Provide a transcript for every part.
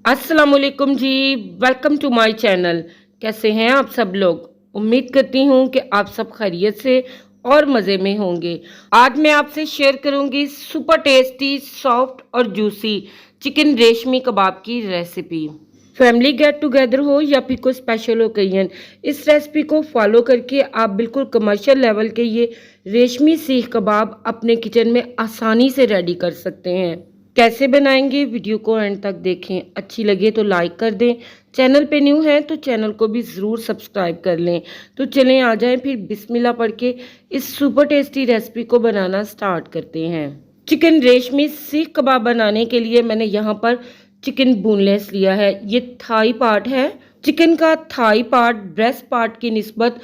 अस्सलामुअलैकुम जी। Welcome to my channel. कैसे हैं आप सब लोग? उम्मीद करती हूँ कि आप सब खैरियत से और मज़े में होंगे। आज मैं आपसे शेयर करूँगी सुपर टेस्टी सॉफ्ट और जूसी चिकन रेशमी कबाब की रेसिपी। फैमिली गेट टुगेदर हो या फिर कोई स्पेशल ओकेजन, इस रेसिपी को फॉलो करके आप बिल्कुल कमर्शियल लेवल के ये रेशमी सीख कबाब अपने किचन में आसानी से रेडी कर सकते हैं। कैसे बनाएंगे, वीडियो को एंड तक देखें। अच्छी लगे तो लाइक कर दें, चैनल पे न्यू है तो चैनल को भी ज़रूर सब्सक्राइब कर लें। तो चलें आ जाएं फिर बिस्मिल्लाह पढ़ के इस सुपर टेस्टी रेसिपी को बनाना स्टार्ट करते हैं। चिकन रेशमी सीख कबाब बनाने के लिए मैंने यहाँ पर चिकन बोनलेस लिया है। ये थाई पार्ट है। चिकन का थाई पार्ट ब्रेस्ट पार्ट की निस्बत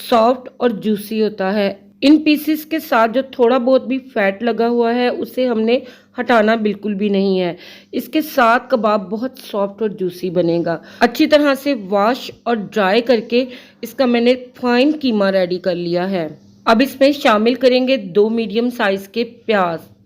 सॉफ्ट और जूसी होता है। इन पीसेस के साथ जो थोड़ा बहुत भी फैट लगा हुआ है उसे हमने हटाना बिल्कुल भी नहीं है। इसके साथ कबाब बहुत सॉफ्ट और जूसी बनेगा। अच्छी तरह से वॉश और ड्राई करके इसका मैंने फाइन कीमा रेडी कर लिया है। अब इसमें शामिल करेंगे 2 मीडियम साइज के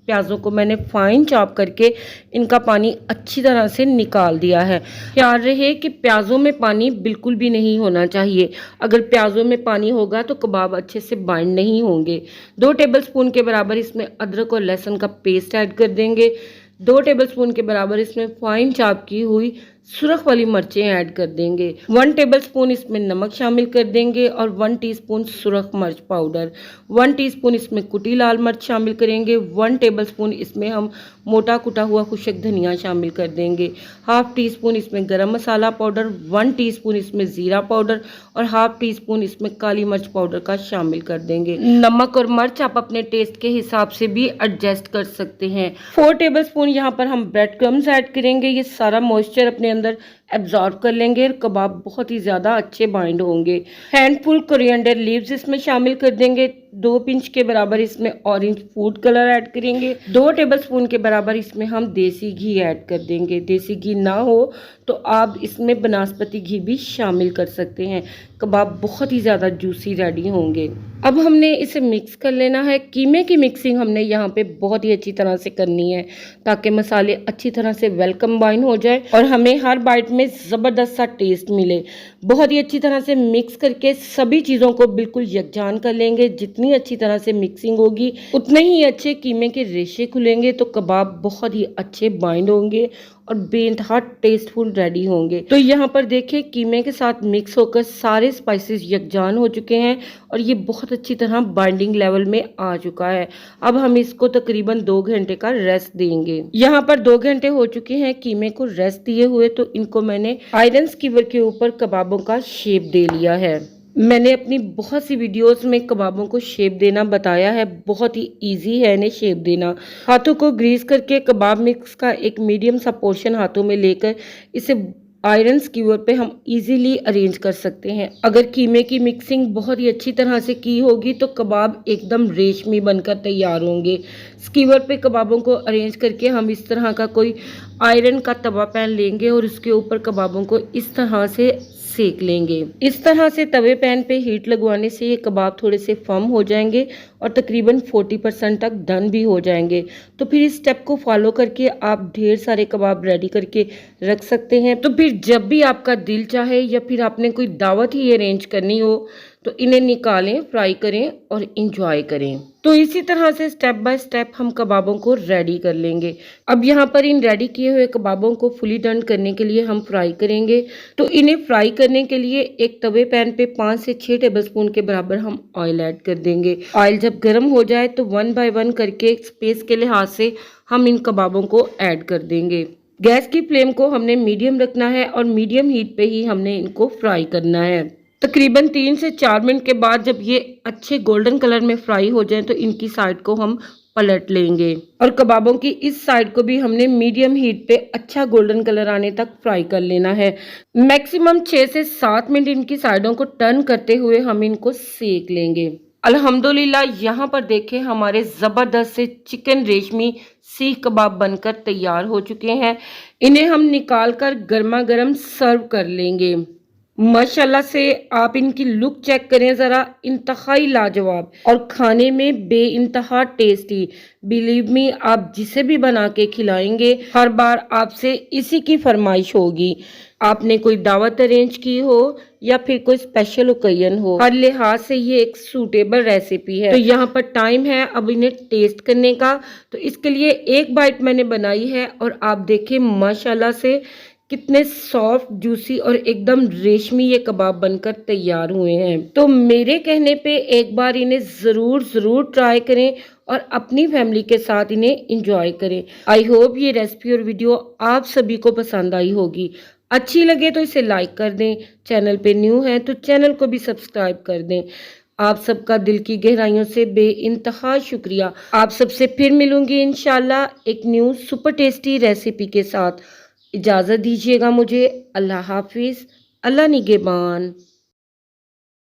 प्याज़ों को मैंने फाइन चॉप करके इनका पानी अच्छी तरह से निकाल दिया है। ख्याल रहे कि प्याज़ों में पानी बिल्कुल भी नहीं होना चाहिए। अगर प्याज़ों में पानी होगा तो कबाब अच्छे से बाइंड नहीं होंगे। 2 टेबलस्पून के बराबर इसमें अदरक और लहसुन का पेस्ट ऐड कर देंगे। 2 टेबलस्पून के बराबर इसमें फाइन चॉप की हुई सुरख वाली मिर्चें ऐड कर देंगे। 1 टेबलस्पून इसमें नमक शामिल कर देंगे और 1 टीस्पून सुरख मिर्च पाउडर। 1 टीस्पून इसमें कुटी लाल मिर्च शामिल करेंगे। 1 टेबलस्पून इसमें हम मोटा कुटा हुआ खुश्क धनिया शामिल कर देंगे। हाफ टी स्पून इसमें गरम मसाला पाउडर, 1 टीस्पून इसमें ज़ीरा पाउडर और हाफ टी स्पून इसमें काली मिर्च पाउडर का शामिल कर देंगे। नमक और मिर्च आप अपने टेस्ट के हिसाब से भी एडजस्ट कर सकते हैं। 4 टेबलस्पून यहाँ पर हम ब्रेड क्रम्स ऐड करेंगे। ये सारा मॉइस्चर अपने अंदर एब्जॉर्ब कर लेंगे और कबाब बहुत ही ज़्यादा अच्छे बाइंड होंगे। हैंडफुल कोरिएंडर लीव्स इसमें शामिल कर देंगे। 2 पिंच के बराबर इसमें ऑरेंज फूड कलर ऐड करेंगे। 2 टेबलस्पून के बराबर इसमें हम देसी घी ऐड कर देंगे। देसी घी ना हो तो आप इसमें बनास्पति घी भी शामिल कर सकते हैं। कबाब बहुत ही ज़्यादा जूसी रेडी होंगे। अब हमने इसे मिक्स कर लेना है। कीमे की मिक्सिंग हमने यहाँ पे बहुत ही अच्छी तरह से करनी है ताकि मसाले अच्छी तरह से वेल कंबाइन हो जाए और हमें हर बाइट में ज़बरदस्त सा टेस्ट मिले। बहुत ही अच्छी तरह से मिक्स करके सभी चीज़ों को बिल्कुल यकजान कर लेंगे। जितनी अच्छी तरह से मिक्सिंग होगी उतने ही अच्छे कीमे के रेशे खुलेंगे तो कबाब बहुत ही अच्छे बाइंड होंगे और बेइंतहा टेस्टफुल रेडी होंगे। तो यहाँ पर देखिए कीमे के साथ मिक्स होकर सारे स्पाइसेस यकजान हो चुके हैं और ये बहुत अच्छी तरह बाइंडिंग लेवल में आ चुका है। अब हम इसको तकरीबन 2 घंटे का रेस्ट देंगे। यहाँ पर 2 घंटे हो चुके हैं कीमे को रेस्ट दिए हुए, तो इनको मैंने आयरन स्कीवर के ऊपर कबाबों का शेप दे लिया है। मैंने अपनी बहुत सी वीडियोस में कबाबों को शेप देना बताया है। बहुत ही इजी है इन्हें शेप देना। हाथों को ग्रीस करके कबाब मिक्स का एक मीडियम सा पोर्शन हाथों में लेकर इसे आयरन स्कीवर पे हम इजीली अरेंज कर सकते हैं। अगर कीमे की मिक्सिंग बहुत ही अच्छी तरह से की होगी तो कबाब एकदम रेशमी बनकर तैयार होंगे। स्कीवर पे कबाबों को अरेंज करके हम इस तरह का कोई आयरन का तवा पैन लेंगे और उसके ऊपर कबाबों को इस तरह से सेक लेंगे। इस तरह से तवे पैन पे हीट लगवाने से ये कबाब थोड़े से फर्म हो जाएंगे और तकरीबन 40% तक डन भी हो जाएंगे। तो फिर इस स्टेप को फॉलो करके आप ढेर सारे कबाब रेडी करके रख सकते हैं। तो फिर जब भी आपका दिल चाहे या फिर आपने कोई दावत ही अरेंज करनी हो तो इन्हें निकालें, फ्राई करें और इंजॉय करें। तो इसी तरह से स्टेप बाय स्टेप हम कबाबों को रेडी कर लेंगे। अब यहाँ पर इन रेडी किए हुए कबाबों को फुली डन करने के लिए हम फ्राई करेंगे। तो इन्हें फ्राई करने के लिए एक तवे पैन पे 5 से 6 टेबलस्पून के बराबर हम ऑयल ऐड कर देंगे। ऑयल जब गर्म हो जाए तो 1 बाय 1 करके स्पेस के लिहाज से हम इन कबाबों को ऐड कर देंगे। गैस की फ्लेम को हमने मीडियम रखना है और मीडियम हीट पे ही हमने इनको फ्राई करना है। तकरीबन 3 से 4 मिनट के बाद जब ये अच्छे गोल्डन कलर में फ्राई हो जाएं तो इनकी साइड को हम पलट लेंगे और कबाबों की इस साइड को भी हमने मीडियम हीट पे अच्छा गोल्डन कलर आने तक फ्राई कर लेना है। मैक्सिमम 6 से 7 मिनट इनकी साइडों को टर्न करते हुए हम इनको सेक लेंगे। अल्हम्दुलिल्लाह यहाँ पर देखें हमारे ज़बरदस्त से चिकन रेशमी सीख कबाब बनकर तैयार हो चुके हैं। इन्हें हम निकाल कर गर्मा गर्म सर्व कर लेंगे। माशाल्लाह से आप इनकी लुक चेक करें ज़रा, इंतहाई लाजवाब और खाने में बेइंतहा टेस्टी। बिलीव मी, आप जिसे भी बना के खिलाएंगे हर बार आपसे इसी की फरमाइश होगी। आपने कोई दावत अरेंज की हो या फिर कोई स्पेशल ओकेजन हो, हर लिहाज से ये एक सूटेबल रेसिपी है। तो यहाँ पर टाइम है अब इन्हें टेस्ट करने का। तो इसके लिए एक बाइट मैंने बनाई है और आप देखें माशाल्लाह से कितने सॉफ्ट, जूसी और एकदम रेशमी ये कबाब बनकर तैयार हुए हैं। तो मेरे कहने पे एक बार इन्हें ज़रूर ट्राई करें और अपनी फैमिली के साथ इन्हें इंजॉय करें। आई होप ये रेसिपी और वीडियो आप सभी को पसंद आई होगी। अच्छी लगे तो इसे लाइक कर दें, चैनल पे न्यू है तो चैनल को भी सब्सक्राइब कर दें। आप सबका दिल की गहराइयों से बेइंतहा शुक्रिया। आप सबसे फिर मिलूंगी इंशाल्लाह एक न्यू सुपर टेस्टी रेसिपी के साथ। इजाज़त दीजिएगा मुझे। अल्लाह हाफिज़, अल्लाह निगहबान।